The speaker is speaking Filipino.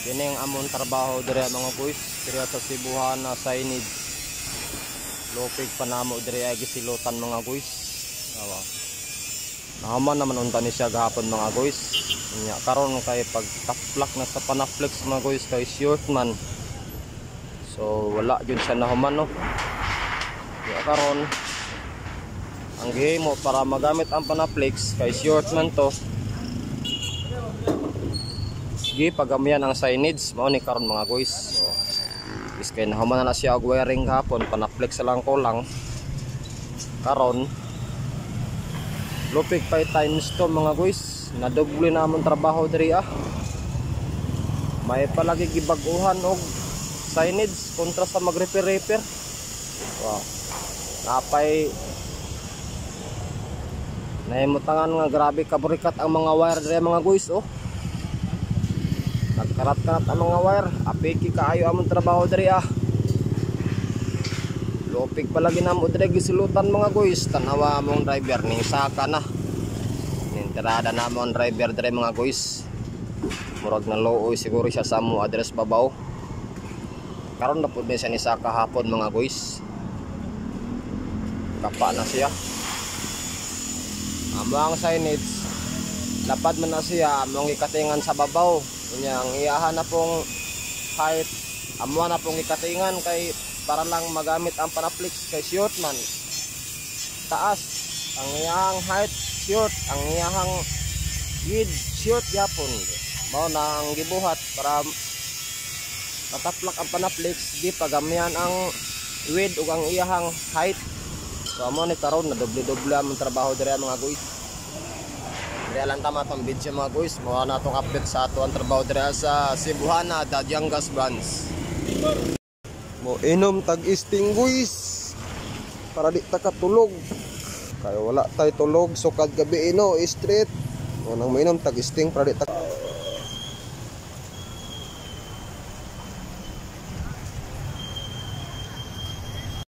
Kini ang amon trabaho dire mga guys, dire sa Cebuana na signage. Lopig panamo dire ay gisilutan mga guys. Awa. Naman naman unta ni siya gahapon mga guys. Nya karon kay pagtaplak na sa panaflex mga guys kay short man. So wala gyud siya nahuman no. Nya karon ang gihimo para magamit ang panaflex kay short man to. Sige, pagamihan ang signage mao ni karon mga guys. So, is kay nahuman na siya og wiring hapon, panaflex lang ko lang. Karon lupig pa times to mga guys. Nadoble na among trabaho diri ah. May palagi gibaguhan og signage kontra sa mag-repair. Wow. Napay nahimutangan nga grabe kaburikat ang mga wire diri mga guys oh. Nagkarat-karat ang mga wire, apiki kaayo among trabaho diri ah. Lopig palagi namo diri gisulutan mga guys. Tanawa among driver ning saka na. Nintirada na among driver diri mga guys. Murag na looy siguro siya sa amo address babaw. Karon na pud siya ni saka hapon mga guys. Kapa na siya. Among signage lapad man na siya among ikatingan sa babaw. Ang iyahan na pong height amo na pong ikatingan kay para lang magamit ang panaflex kay short man taas ang iyahang height short ang iyahang width short yapon mao na ang gibuhat para mataplak ang panaflex di pagamihan ang width ug ang iyahang height. So amo ni karon na doble-doble ang trabaho diri mga guys. Diri lang tama tong video mga guys, mo na tong update sa ato ang trabaho diri sa Cebuana Dadyangas branch. Mo inom tag extinguish para di ta katulog. Kaya wala tay tulog sukad gabi ino street. Mo nang mainom tag sting para di ta